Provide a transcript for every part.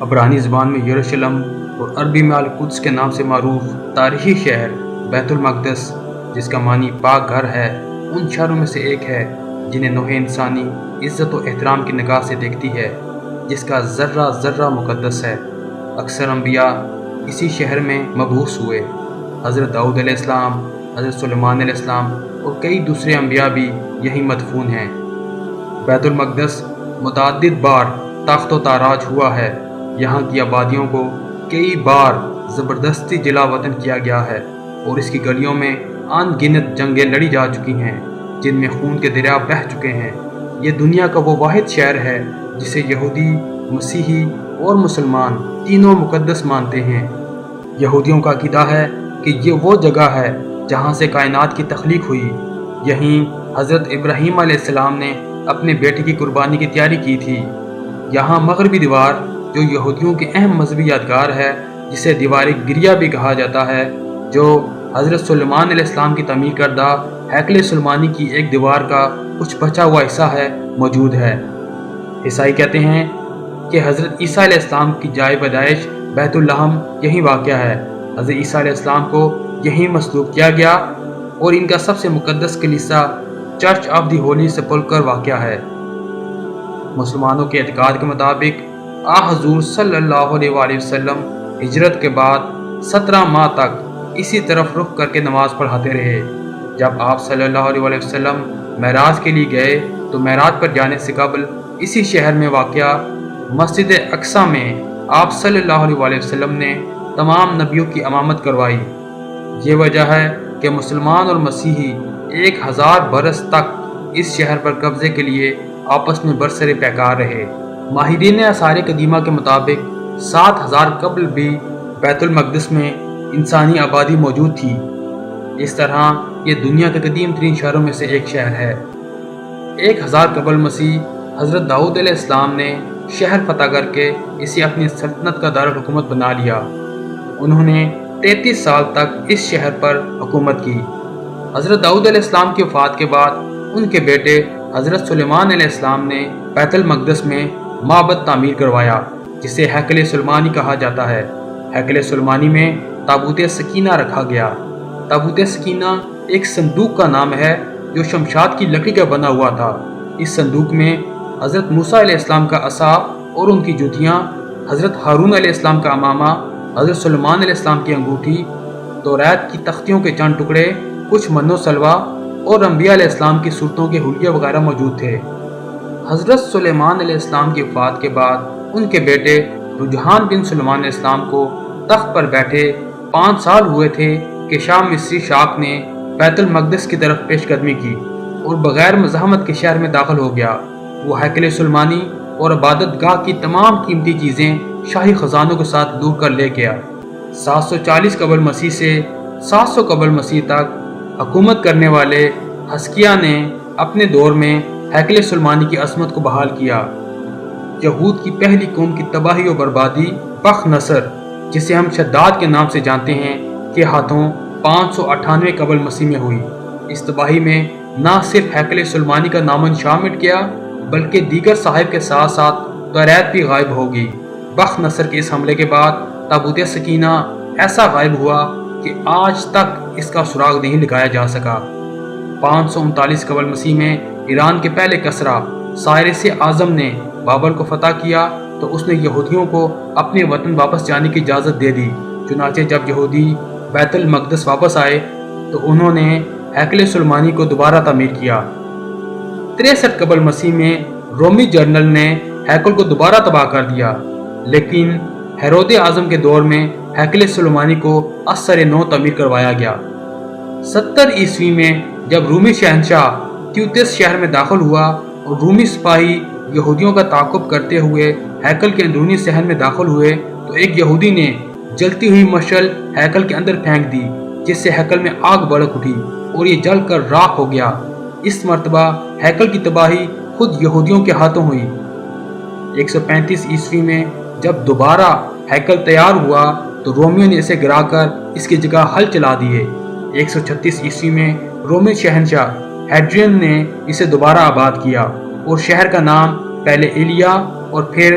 عبرانی زبان میں یروشلم اور عربی میں القدس کے نام سے معروف تاریخی شہر بیت المقدس، جس کا معنی پاک گھر ہے، ان شہروں میں سے ایک ہے جنہیں نوع انسانی عزت و احترام کی نگاہ سے دیکھتی ہے، جس کا ذرہ ذرہ مقدس ہے۔ اکثر انبیاء اسی شہر میں مبعوث ہوئے۔ حضرت داؤد علیہ السلام، حضرت سلیمان علیہ السلام اور کئی دوسرے انبیاء بھی یہیں مدفون ہیں۔ بیت المقدس متعدد بار تخت و تاراج ہوا ہے۔ یہاں کی آبادیوں کو کئی بار زبردستی جلا وطن کیا گیا ہے اور اس کی گلیوں میں ان گنت جنگیں لڑی جا چکی ہیں جن میں خون کے دریا بہہ چکے ہیں۔ یہ دنیا کا وہ واحد شہر ہے جسے یہودی، مسیحی اور مسلمان تینوں مقدس مانتے ہیں۔ یہودیوں کا عقیدہ ہے کہ یہ وہ جگہ ہے جہاں سے کائنات کی تخلیق ہوئی۔ یہیں حضرت ابراہیم علیہ السلام نے اپنے بیٹے کی قربانی کی تیاری کی تھی۔ یہاں مغربی دیوار، جو یہودیوں کے اہم مذہبی یادگار ہے، جسے دیوار گریہ بھی کہا جاتا ہے، جو حضرت سلیمان علیہ السلام کی تعمیر کردہ ہیکل سلیمانی کی ایک دیوار کا کچھ بچا ہوا حصہ ہے، موجود ہے۔ عیسائی کہتے ہیں کہ حضرت عیسیٰ علیہ السلام کی جائے پیدائش بیت الحم یہیں واقع ہے۔ حضرت عیسیٰ علیہ السلام کو یہیں مصلوب کیا گیا اور ان کا سب سے مقدس کلیسا چرچ آف دی ہولی سپولکر واقع ہے۔ مسلمانوں کے اعتقاد کے مطابق حضور صلی اللہ علیہ وآلہ وسلم ہجرت کے بعد 17 ماہ تک اسی طرف رخ کر کے نماز پڑھاتے رہے۔ جب آپ صلی اللہ علیہ وآلہ وسلم معراج کے لیے گئے تو معراج پر جانے سے قبل اسی شہر میں واقع مسجد اقصیٰ میں آپ صلی اللہ علیہ وآلہ وسلم نے تمام نبیوں کی امامت کروائی۔ یہ وجہ ہے کہ مسلمان اور مسیحی 1000 برس تک اس شہر پر قبضے کے لیے آپس میں برسر پیکار رہے۔ ماہرین آثار قدیمہ کے مطابق 7000 قبل بھی بیت المقدس میں انسانی آبادی موجود تھی۔ اس طرح یہ دنیا کے قدیم ترین شہروں میں سے ایک شہر ہے۔ 1000 قبل مسیح حضرت داؤد علیہ السلام نے شہر فتح کر کے اسے اپنی سلطنت کا دارالحکومت بنا لیا۔ انہوں نے 33 سال تک اس شہر پر حکومت کی۔ حضرت داؤد علیہ السلام کی وفات کے بعد ان کے بیٹے حضرت سلیمان علیہ السلام نے بیت المقدس میں معبد تعمیر کروایا، جسے ہیکل سلیمانی کہا جاتا ہے۔ ہیکل سلیمانی میں تابوت سکینہ رکھا گیا۔ تابوت سکینہ ایک صندوق کا نام ہے جو شمشاد کی لکڑی کا بنا ہوا تھا۔ اس صندوق میں حضرت موسیٰ علیہ السلام کا عصا اور ان کی جوتیاں، حضرت ہارون علیہ السلام کا امامہ، حضرت سلیمان علیہ السلام کی انگوٹھی، توریت کی تختیوں کے چند ٹکڑے، کچھ من و سلوہ اور انبیاء علیہ السلام کی صورتوں کے حلیے وغیرہ موجود تھے۔ حضرت سلیمان علیہ السلام کی وفات کے بعد ان کے بیٹے رجحان بن سلیمان علیہ السلام کو تخت پر بیٹھے 5 سال ہوئے تھے کہ شاہ مصری شاک نے بیت المقدس کی طرف پیش قدمی کی اور بغیر مزاحمت کے شہر میں داخل ہو گیا۔ وہ ہیکل سلیمانی اور عبادت گاہ کی تمام قیمتی چیزیں شاہی خزانوں کے ساتھ لوٹ کر لے گیا۔ 740 قبل مسیح سے 700 قبل مسیح تک حکومت کرنے والے حزقیہ نے اپنے دور میں ہیکل سلیمانی کی عظمت کو بحال کیا۔ یہود کی پہلی قوم کی تباہی و بربادی بخت نصر، جسے ہم شداد کے نام سے جانتے ہیں، کے ہاتھوں 598 قبل مسیح میں ہوئی۔ اس تباہی میں نہ صرف ہیکل سلیمانی کا نام و نشان مٹ گیا بلکہ دیگر صحائف کے ساتھ ساتھ توریت بھی غائب ہو گئی۔ بخت نصر کے اس حملے کے بعد تابوت سکینہ ایسا غائب ہوا کہ آج تک اس کا سراغ نہیں لگایا جا سکا۔ 539 قبل مسیح میں ایران کے پہلے کسریٰ سائرس اعظم نے بابل کو فتح کیا تو اس نے یہودیوں کو اپنے وطن واپس جانے کی اجازت دے دی۔ چنانچہ جب یہودی بیت المقدس واپس آئے تو انہوں نے ہیکل سلیمانی کو دوبارہ تعمیر کیا۔ 63 قبل مسیح میں رومی جنرل نے ہیکل کو دوبارہ تباہ کر دیا، لیکن ہیرود اعظم کے دور میں ہیکل سلیمانی کو اثر نو تعمیر کروایا گیا۔ 70 عیسوی میں جب رومی شہنشاہ تیوتس شہر میں داخل ہوا اور رومی سپاہی یہودیوں کا تعاقب کرتے ہوئے ہیکل کے اندرونی صحن میں داخل ہوئے تو ایک یہودی نے جلتی ہوئی مشعل ہیکل کے اندر پھینک دی، جس سے ہیکل میں آگ بھڑک اٹھی اور یہ جل کر راکھ ہو گیا۔ اس مرتبہ ہیکل کی تباہی خود یہودیوں کے ہاتھوں ہوئی۔ 135 عیسوی میں جب دوبارہ ہیکل تیار ہوا تو رومیوں نے اسے گرا کر اس کی جگہ ہل چلا دیے۔ 136 عیسوی میں رومی شہنشاہ ہیڈرین نے اسے دوبارہ آباد کیا اور شہر کا نام پہلے ایلیا اور پھر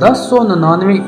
1099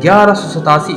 1187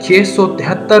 673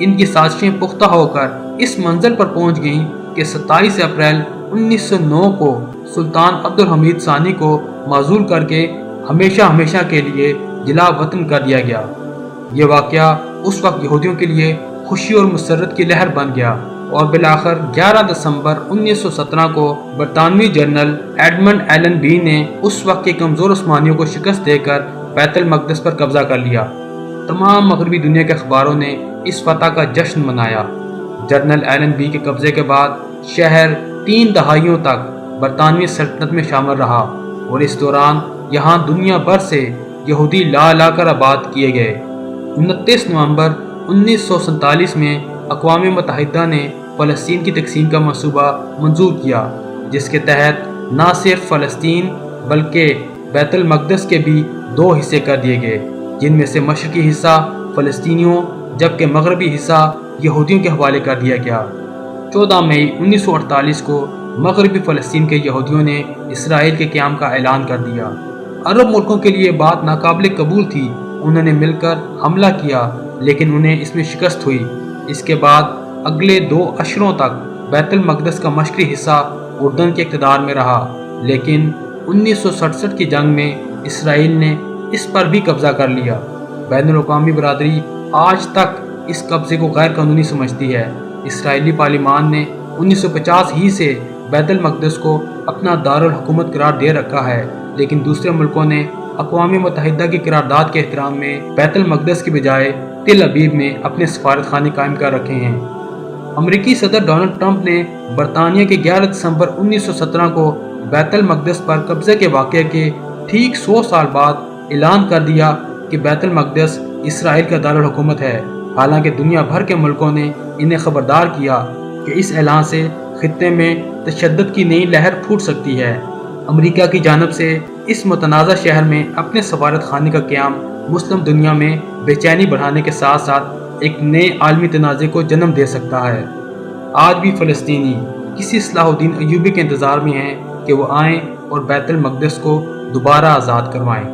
ان کی سازشیں پختہ ہو کر اس منزل پر پہنچ گئیں کہ 27 اپریل 1909 کو سلطان عبد الحمید ثانی کو معزول کر کے ہمیشہ کے لیے جلا وطن کر دیا گیا۔ یہ واقعہ اس وقت یہودیوں کے لیے خوشی اور مسرت کی لہر بن گیا اور بالآخر 11 دسمبر 1917 کو برطانوی جنرل ایڈمنڈ ایلن بی نے اس وقت کے کمزور عثمانیوں کو شکست دے کر بیت المقدس پر قبضہ کر لیا۔ تمام مغربی دنیا کے اخباروں نے اس فتح کا جشن منایا۔ جنرل ایلن بی کے قبضے کے بعد شہر 3 دہائیوں تک برطانوی سلطنت میں شامل رہا اور اس دوران یہاں دنیا بھر سے یہودی لا کر آباد کیے گئے۔ 29 نومبر 1947 میں اقوام متحدہ نے فلسطین کی تقسیم کا منصوبہ منظور کیا، جس کے تحت نہ صرف فلسطین بلکہ بیت المقدس کے بھی 2 حصے کر دیے گئے، جن میں سے مشرقی حصہ فلسطینیوں جبکہ مغربی حصہ یہودیوں کے حوالے کر دیا گیا۔ 14 مئی 1948 کو مغربی فلسطین کے یہودیوں نے اسرائیل کے قیام کا اعلان کر دیا۔ عرب ملکوں کے لیے بات ناقابل قبول تھی، انہوں نے مل کر حملہ کیا لیکن انہیں اس میں شکست ہوئی۔ اس کے بعد اگلے 2 اشروں تک بیت المقدس کا مشرقی حصہ اردن کے اقتدار میں رہا، لیکن 1967 کی جنگ میں اسرائیل نے اس پر بھی قبضہ کر لیا۔ بین الاقوامی برادری آج تک اس قبضے کو غیر قانونی سمجھتی ہے۔ اسرائیلی پارلیمان نے 1950 ہی سے بیت المقدس کو اپنا دارالحکومت قرار دے رکھا ہے، لیکن دوسرے ملکوں نے اقوام متحدہ کی قرارداد کے احترام میں بیت المقدس کی بجائے تل ابیب میں اپنے سفارت خانے قائم کر رکھے ہیں۔ امریکی صدر ڈونلڈ ٹرمپ نے برطانیہ کے 11 دسمبر 1917 کو بیت المقدس پر قبضے کے واقعے کے ٹھیک 100 سال بعد اعلان کر دیا کہ بیت المقدس اسرائیل کا دارالحکومت ہے، حالانکہ دنیا بھر کے ملکوں نے انہیں خبردار کیا کہ اس اعلان سے خطے میں تشدد کی نئی لہر پھوٹ سکتی ہے۔ امریکہ کی جانب سے اس متنازع شہر میں اپنے سفارت خانے کا قیام مسلم دنیا میں بے چینی بڑھانے کے ساتھ ساتھ ایک نئے عالمی تنازع کو جنم دے سکتا ہے۔ آج بھی فلسطینی کسی صلاح الدین ایوبی کے انتظار میں ہیں کہ وہ آئیں اور بیت المقدس کو دوبارہ آزاد کروائیں۔